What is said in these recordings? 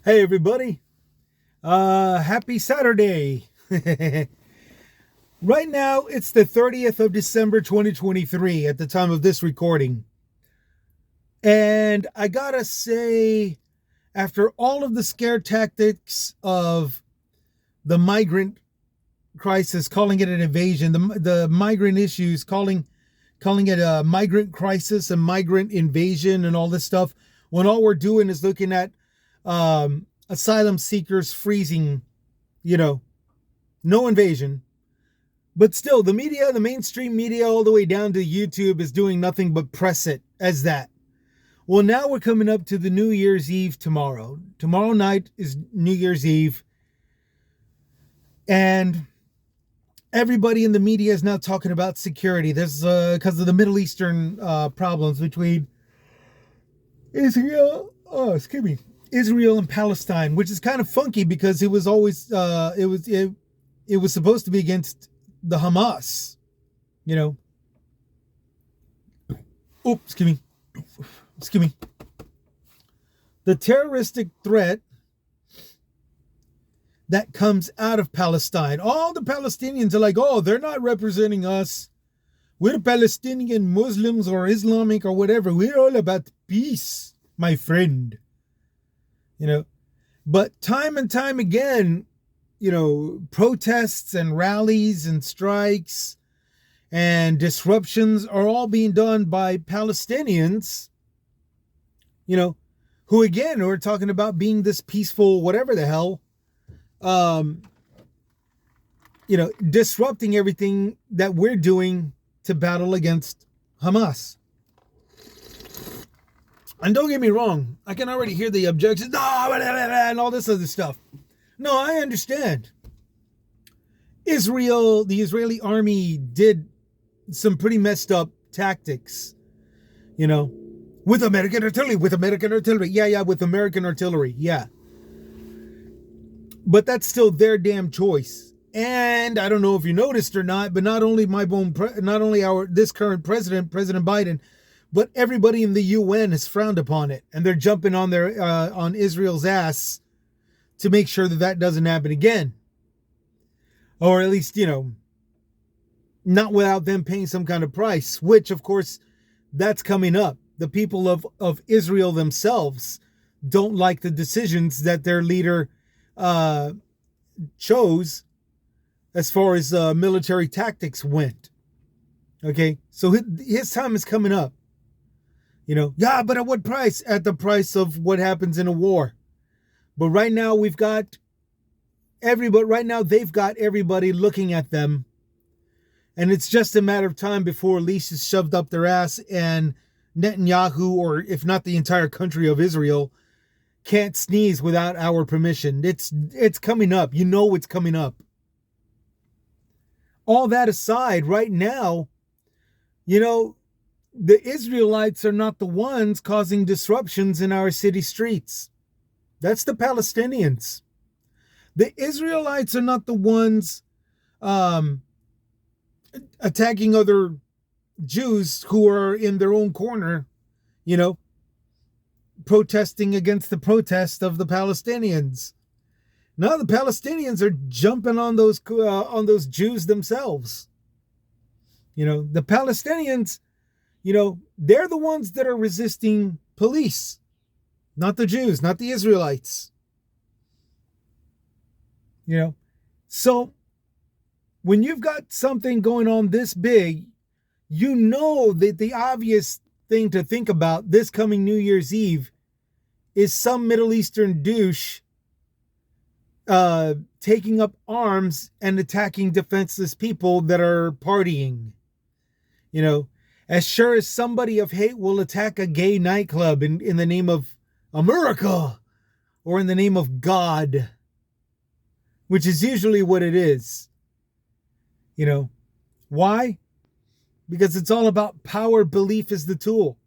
Hey everybody. Happy Saturday. Right now it's the 30th of December 2023 at the time of this recording. And I got to say, after all of the scare tactics of the migrant crisis, calling it an invasion, the migrant issues, calling it a migrant crisis, a migrant invasion, and all this stuff, when all we're doing is looking at asylum seekers freezing, you know, no invasion. But still, the media, the mainstream media, all the way down to YouTube, is doing nothing but press it as that. Well, now we're coming up to the New Year's Eve tomorrow. Tomorrow night is New Year's Eve. And everybody in the media is now talking about security. There's because of the Middle Eastern problems between Israel and Palestine, which is kind of funky because it was always it was supposed to be against the Hamas, you know. Oops, excuse me. The terroristic threat that comes out of Palestine. All the Palestinians are like, oh, they're not representing us. We're Palestinian Muslims or Islamic or whatever. We're all about peace, my friend. You know, but time and time again, you know, protests and rallies and strikes and disruptions are all being done by Palestinians, you know, who again are talking about being this peaceful, whatever the hell, you know, disrupting everything that we're doing to battle against Hamas. And don't get me wrong, I can already hear the objections, and all this other stuff. No, I understand. Israel, the Israeli army did some pretty messed up tactics, you know, with American artillery. Yeah, with American artillery. Yeah. But that's still their damn choice. And I don't know if you noticed or not, but not only this current president, President Biden, but everybody in the UN has frowned upon it, and they're jumping on on Israel's ass to make sure that that doesn't happen again, or at least, you know, not without them paying some kind of price. Which, of course, that's coming up. The people of Israel themselves don't like the decisions that their leader chose as far as military tactics went. Okay, so his time is coming up. You know, yeah, but at what price? At the price of what happens in a war. But right now they've got everybody looking at them. And it's just a matter of time before leash is shoved up their ass and Netanyahu, or if not the entire country of Israel, can't sneeze without our permission. It's coming up. You know it's coming up. All that aside, right now, you know, the Israelites are not the ones causing disruptions in our city streets. That's the Palestinians. The Israelites are not the ones attacking other Jews who are in their own corner, you know, protesting against the protest of the Palestinians. Now the Palestinians are jumping on those Jews themselves. You know, the Palestinians, you know, they're the ones that are resisting police, not the Jews, not the Israelites. You know, so when you've got something going on this big, you know that the obvious thing to think about this coming New Year's Eve is some Middle Eastern douche taking up arms and attacking defenseless people that are partying. You know, as sure as somebody of hate will attack a gay nightclub in the name of America or in the name of God, which is usually what it is. You know, why? Because it's all about power. Belief is the tool.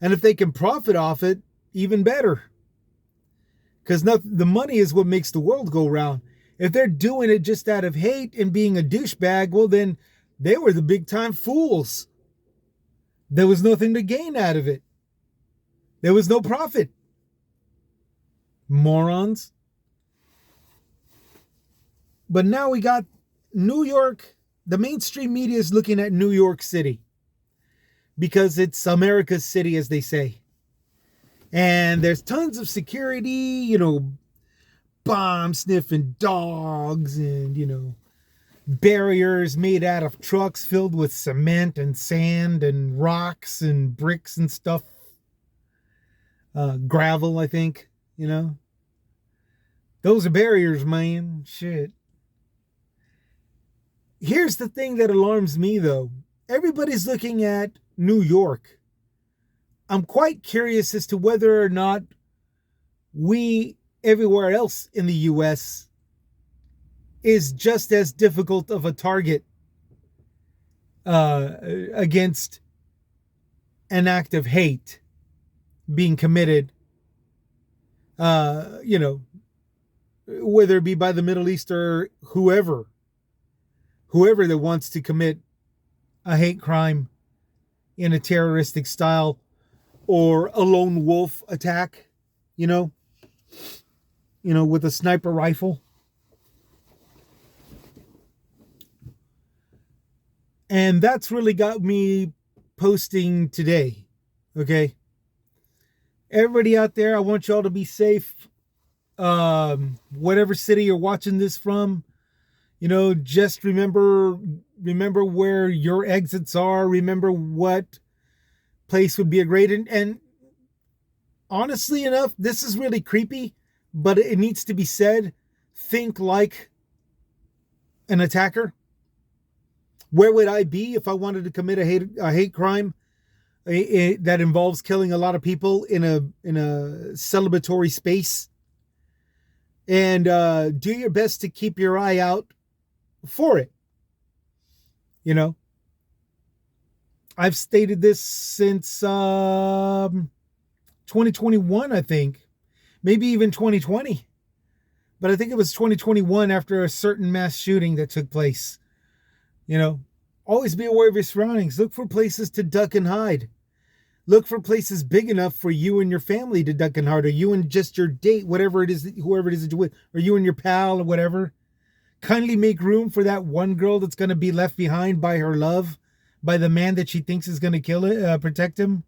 And if they can profit off it, even better. Because the money is what makes the world go round. If they're doing it just out of hate and being a douchebag, well, then they were the big time fools. There was nothing to gain out of it. There was no profit. Morons. But now we got New York. The mainstream media is looking at New York City because it's America's city, as they say. And there's tons of security, bomb sniffing dogs and, barriers made out of trucks filled with cement and sand and rocks and bricks and stuff. Gravel, I think, Those are barriers, man. Shit. Here's the thing that alarms me, though. Everybody's looking at New York. I'm quite curious as to whether or not we, everywhere else in the U.S., is just as difficult of a target against an act of hate being committed, whether it be by the Middle East or whoever that wants to commit a hate crime in a terroristic style or a lone wolf attack, with a sniper rifle. And that's really got me posting today. Okay. Everybody out there, I want y'all to be safe. Whatever city you're watching this from, just remember where your exits are. Remember what place would be a great, and honestly enough, this is really creepy, but it needs to be said. Think like an attacker. Where would I be if I wanted to commit a hate crime that involves killing a lot of people in a celebratory space? And do your best to keep your eye out for it. I've stated this since 2021, I think. Maybe even 2020. But I think it was 2021 after a certain mass shooting that took place. Always be aware of your surroundings. Look for places to duck and hide. Look for places big enough for you and your family to duck and hide, or you and just your date, whatever it is, whoever it is that you're with, or you and your pal or whatever. Kindly make room for that one girl that's going to be left behind by her love, by the man that she thinks is going to protect him.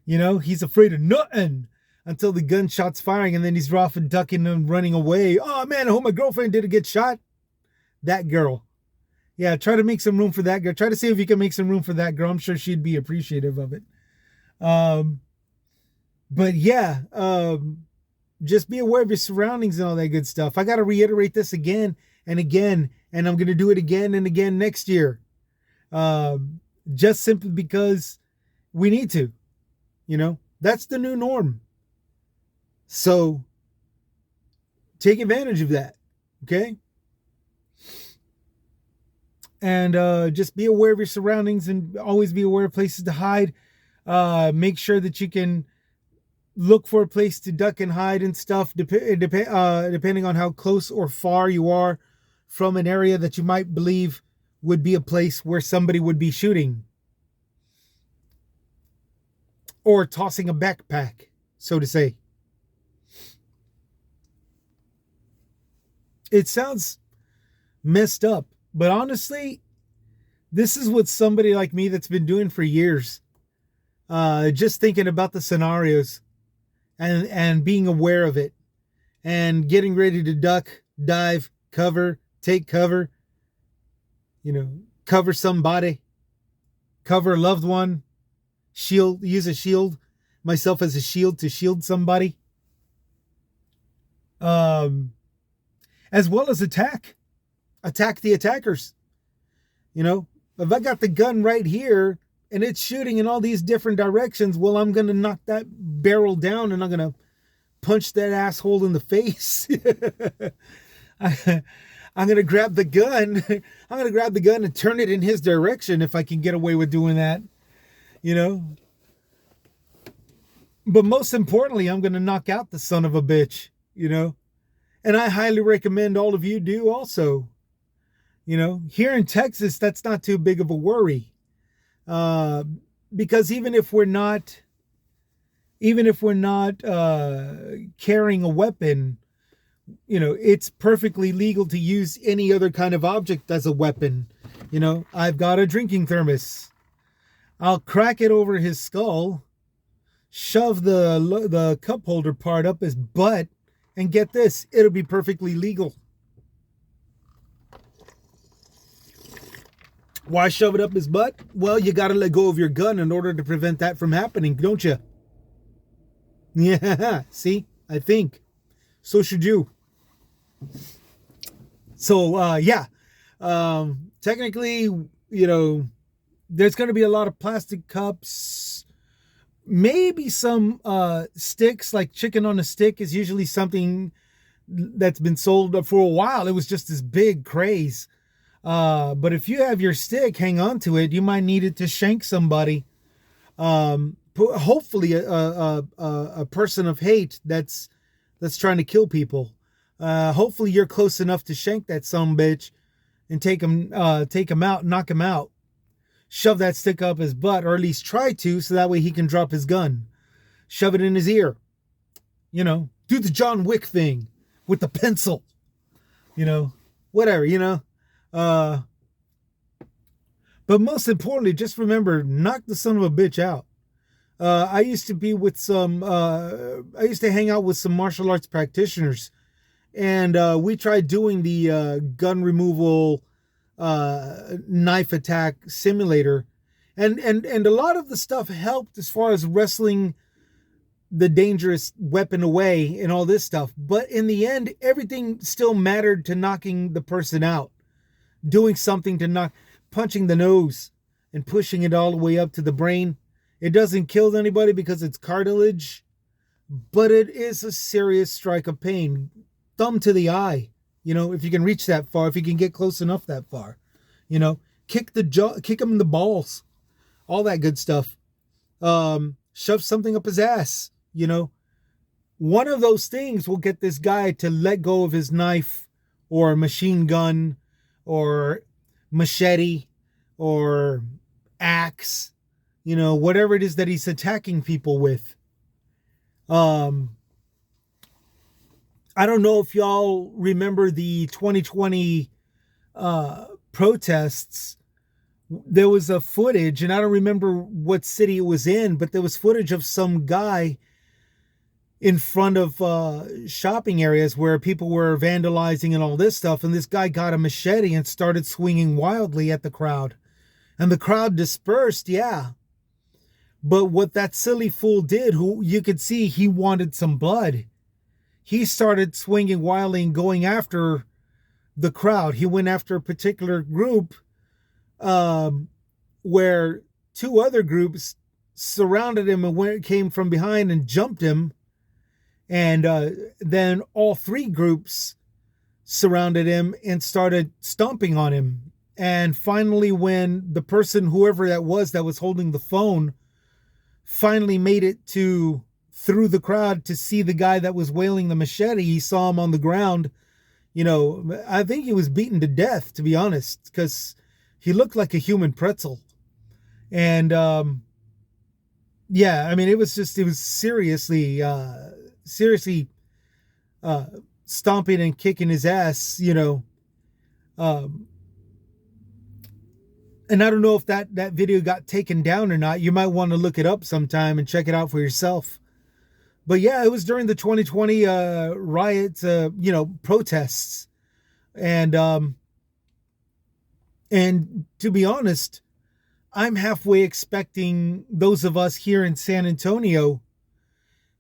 He's afraid of nothing until the gunshot's firing, and then he's off and ducking and running away. Oh man, I hope my girlfriend didn't get shot. That girl. Yeah, try to make some room for that girl. Try to see if you can make some room for that girl. I'm sure she'd be appreciative of it. But yeah, just be aware of your surroundings and all that good stuff. I got to reiterate this again and again, and I'm going to do it again and again next year. Just simply because we need to, that's the new norm. So take advantage of that. Okay. And just be aware of your surroundings and always be aware of places to hide. Make sure that you can look for a place to duck and hide and stuff, depending on how close or far you are from an area that you might believe would be a place where somebody would be shooting. Or tossing a backpack, so to say. It sounds messed up. But honestly, this is what somebody like me that's been doing for years. Just thinking about the scenarios and being aware of it and getting ready to duck, dive, cover, take cover, cover somebody, cover a loved one, shield, use a shield, myself as a shield to shield somebody. As well as attack the attackers. If I got the gun right here and it's shooting in all these different directions, well, I'm going to knock that barrel down and I'm going to punch that asshole in the face. I'm going to grab the gun. I'm going to grab the gun and turn it in his direction if I can get away with doing that, But most importantly, I'm going to knock out the son of a bitch, And I highly recommend all of you do also. Here in Texas, that's not too big of a worry. Because even if we're not even if we're not carrying a weapon, it's perfectly legal to use any other kind of object as a weapon. I've got a drinking thermos. I'll crack it over his skull, shove the cup holder part up his butt, and get this, it'll be perfectly legal. Why shove it up his butt? Well, you got to let go of your gun in order to prevent that from happening, don't you? Yeah, see, I think so should you. So yeah, technically, there's going to be a lot of plastic cups. Maybe some sticks, like chicken on a stick is usually something that's been sold for a while. It was just this big craze. But if you have your stick, hang on to it. You might need it to shank somebody. Hopefully a person of hate that's trying to kill people. Hopefully you're close enough to shank that sumbitch and take him out, knock him out. Shove that stick up his butt, or at least try to, so that way he can drop his gun. Shove it in his ear. Do the John Wick thing with the pencil. Whatever. But most importantly, just remember, knock the son of a bitch out. I used to hang out with some martial arts practitioners, and we tried doing the gun removal knife attack simulator, and a lot of the stuff helped as far as wrestling the dangerous weapon away and all this stuff. But in the end, everything still mattered to knocking the person out. Doing something to punching the nose and pushing it all the way up to the brain. It doesn't kill anybody because it's cartilage, but it is a serious strike of pain. Thumb to the eye, if you can reach that far, if you can get close enough that far, kick him in the balls, all that good stuff. Shove something up his ass, one of those things will get this guy to let go of his knife or machine gun or machete or axe, whatever it is that he's attacking people with. I don't know if y'all remember the 2020 protests. There was a footage, and I don't remember what city it was in, but there was footage of some guy in front of shopping areas where people were vandalizing and all this stuff, and this guy got a machete and started swinging wildly at the crowd. And the crowd dispersed, yeah. But what that silly fool did, who you could see he wanted some blood, he started swinging wildly and going after the crowd. He went after a particular group where two other groups surrounded him and came from behind and jumped him. And then all three groups surrounded him and started stomping on him. And finally, when the person, whoever that was holding the phone, finally made it through the crowd to see the guy that was wielding the machete, he saw him on the ground. I think he was beaten to death, to be honest, because he looked like a human pretzel. And yeah, I mean, it was seriously stomping and kicking his ass, and I don't know if that video got taken down or not. You might want to look it up sometime and check it out for yourself. But yeah, it was during the 2020 riots, protests. And to be honest, I'm halfway expecting those of us here in San Antonio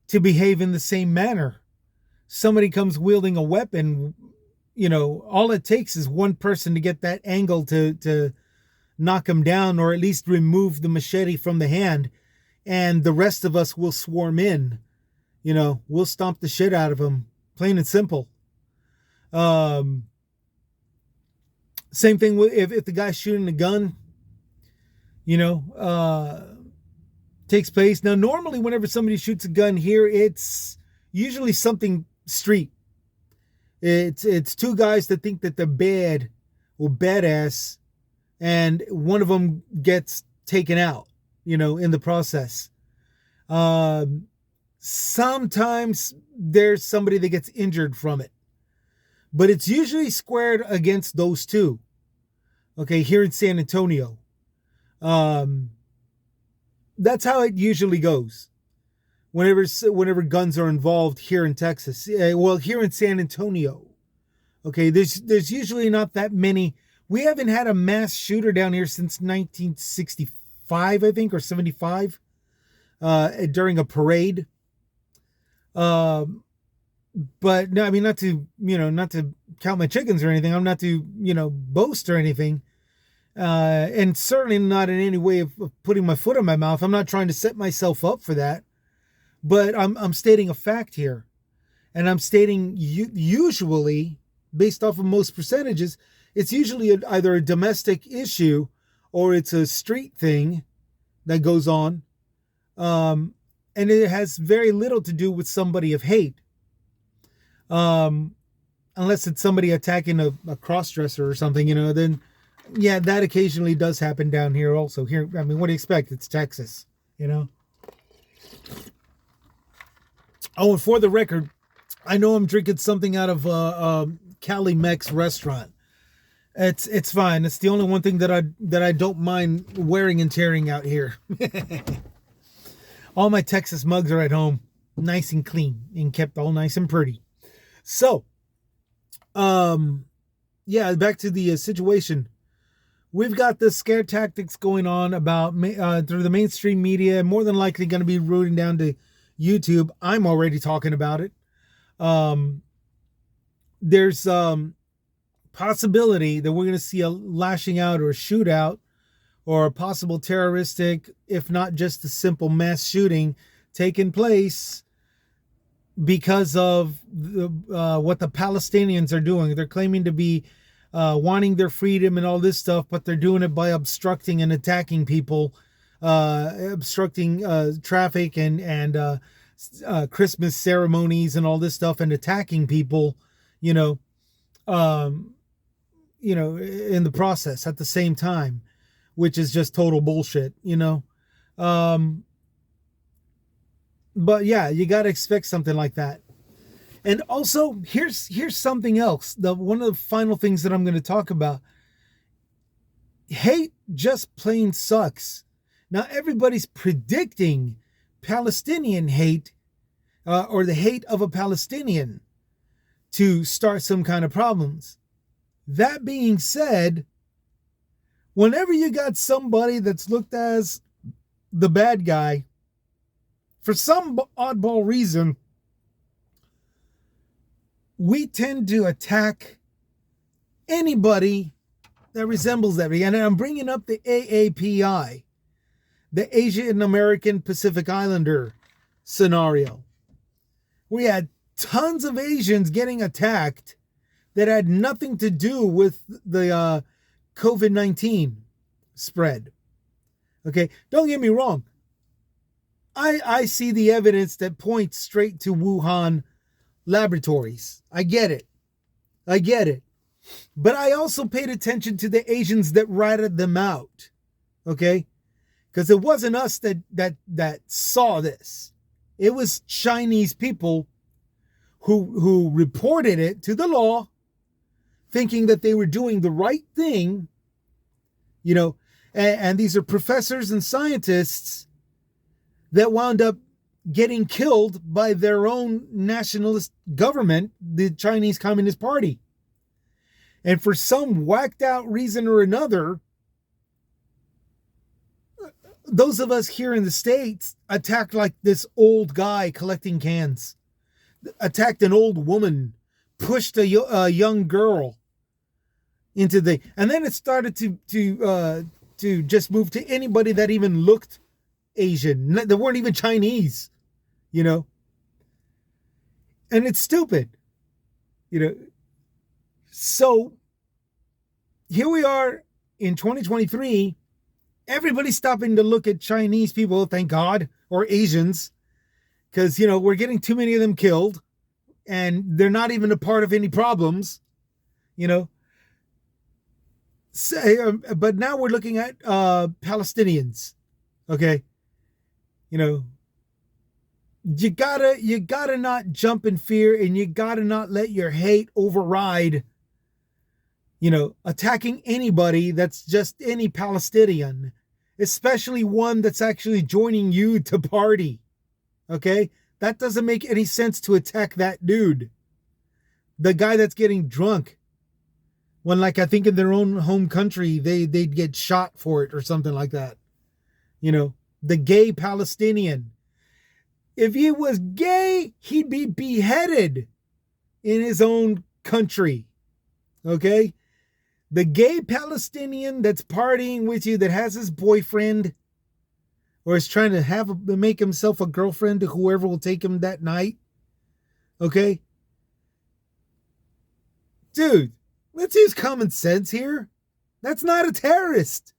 to behave in the same manner. Somebody comes wielding a weapon, all it takes is one person to get that angle to knock him down, or at least remove the machete from the hand, and the rest of us will swarm in. We'll stomp the shit out of him, plain and simple. Same thing with if the guy's shooting a gun, takes place. Now, normally whenever somebody shoots a gun here, it's usually something street. It's two guys that think that they're bad or badass, and one of them gets taken out, in the process. Sometimes there's somebody that gets injured from it, but it's usually squared against those two. Okay, here in San Antonio. Um, that's how it usually goes. Whenever guns are involved here in Texas, well, here in San Antonio. Okay, there's usually not that many. We haven't had a mass shooter down here since 1965, I think, or 75, during a parade. Um, but no, I mean, not to count my chickens or anything. I'm not to, boast or anything. And certainly not in any way of putting my foot in my mouth. I'm not trying to set myself up for that, but I'm stating a fact here, and I'm stating usually, based off of most percentages, it's usually either a domestic issue or it's a street thing that goes on, and it has very little to do with somebody of hate, unless it's somebody attacking a cross-dresser or something, then yeah, that occasionally does happen down here also. Here, I mean, what do you expect? It's Texas, Oh, and for the record, I know I'm drinking something out of Cali Mex restaurant. It's fine. It's the only one thing that I don't mind wearing and tearing out here. All my Texas mugs are at home, nice and clean and kept all nice and pretty. So, yeah, back to the situation. We've got the scare tactics going on about through the mainstream media, more than likely going to be rooting down to YouTube. I'm already talking about it. There's possibility that we're going to see a lashing out or a shootout or a possible terroristic, if not just a simple mass shooting, taking place because of what the Palestinians are doing. They're claiming to be wanting their freedom and all this stuff, but they're doing it by obstructing and attacking people, obstructing traffic and Christmas ceremonies and all this stuff, and attacking people, in the process at the same time, which is just total bullshit, But yeah, you got to expect something like that. And also, here's something else. One of the final things that I'm going to talk about. Hate just plain sucks. Now everybody's predicting Palestinian hate, or the hate of a Palestinian, to start some kind of problems. That being said, whenever you got somebody that's looked as the bad guy, for some oddball reason, we tend to attack anybody that resembles that. And I'm bringing up the AAPI, the Asian American Pacific Islander scenario. We had tons of Asians getting attacked that had nothing to do with the COVID-19 spread. Okay, don't get me wrong. I see the evidence that points straight to Wuhan laboratories. I get it. But I also paid attention to the Asians that ratted them out. Okay? Because it wasn't us that saw this. It was Chinese people who reported it to the law, thinking that they were doing the right thing, and these are professors and scientists that wound up getting killed by their own nationalist government, the Chinese Communist Party. And for some whacked out reason or another, those of us here in the States attacked like this old guy collecting cans, attacked an old woman, pushed a young girl into and then it started to just move to anybody that even looked Asian. They weren't even Chinese, and it's stupid, So here we are in 2023. Everybody's stopping to look at Chinese people, thank God, or Asians, because, we're getting too many of them killed and they're not even a part of any problems, But now we're looking at Palestinians, okay? you gotta not jump in fear, and you gotta not let your hate override, attacking anybody that's just any Palestinian, especially one that's actually joining you to party. Okay? That doesn't make any sense to attack that dude. The guy that's getting drunk. When, like, I think in their own home country, they'd get shot for it or something like that. The gay Palestinian. If he was gay, he'd be beheaded in his own country. Okay? The gay Palestinian that's partying with you, that has his boyfriend, or is trying to make himself a girlfriend to whoever will take him that night. Okay? Dude, let's use common sense here. That's not a terrorist.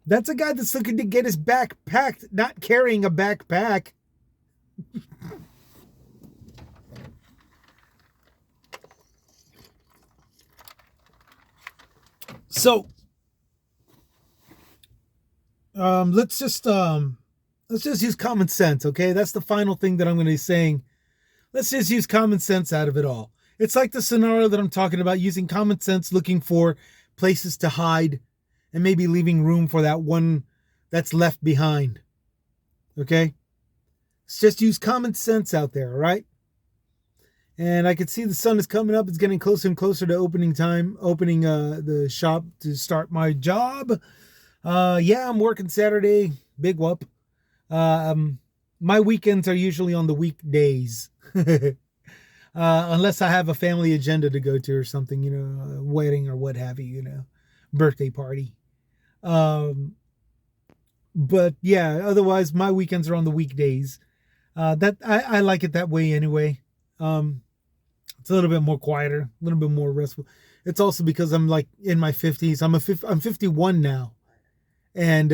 That's a guy that's looking to get his back packed, not carrying a backpack. So, let's just use common sense, okay? That's the final thing that I'm going to be saying. Let's just use common sense out of it all. It's like the scenario that I'm talking about, using common sense, looking for places to hide, and maybe leaving room for that one that's left behind. Okay? Let's just use common sense out there, all right? And I can see the sun is coming up. It's getting closer and closer to opening time, opening the shop to start my job. Yeah, I'm working Saturday. Big whoop. My weekends are usually on the weekdays. Unless I have a family agenda to go to or something, a wedding or what have you, birthday party. But yeah, otherwise my weekends are on the weekdays. That I like it that way anyway. It's a little bit more quieter, a little bit more restful. It's also because I'm like in my 50s. I'm 51 now. And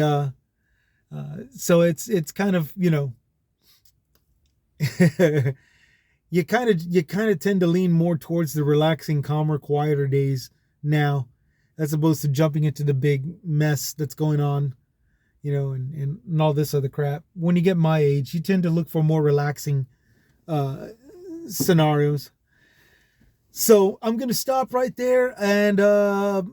so it's kind of, you kind of tend to lean more towards the relaxing, calmer, quieter days now, as opposed to jumping into the big mess that's going on, and all this other crap. When you get my age, you tend to look for more relaxing scenarios. So I'm going to stop right there, and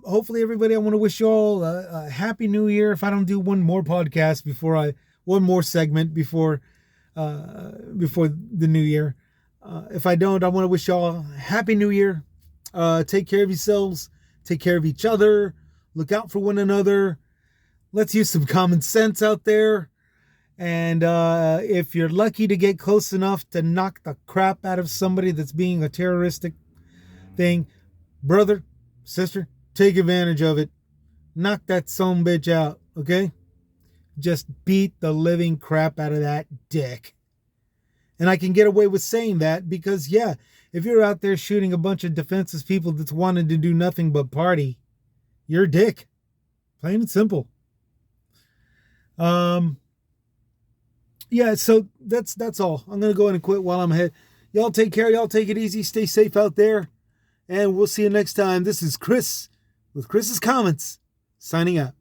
hopefully everybody, I want to wish you all a happy new year. If I don't do one more podcast one more segment before the new year. If I don't, I want to wish you all a happy new year. Take care of yourselves. Take care of each other. Look out for one another. Let's use some common sense out there. And if you're lucky to get close enough to knock the crap out of somebody that's being a terroristic thing, brother, sister, take advantage of it. Knock that son bitch out, okay? Just beat the living crap out of that dick. And I can get away with saying that because, yeah, if you're out there shooting a bunch of defenseless people that's wanting to do nothing but party, you're a dick. Plain and simple. Yeah, so that's all. I'm gonna go ahead and quit while I'm ahead. Y'all take care. Y'all take it easy. Stay safe out there. And we'll see you next time. This is Chris with Chris's Comments, signing out.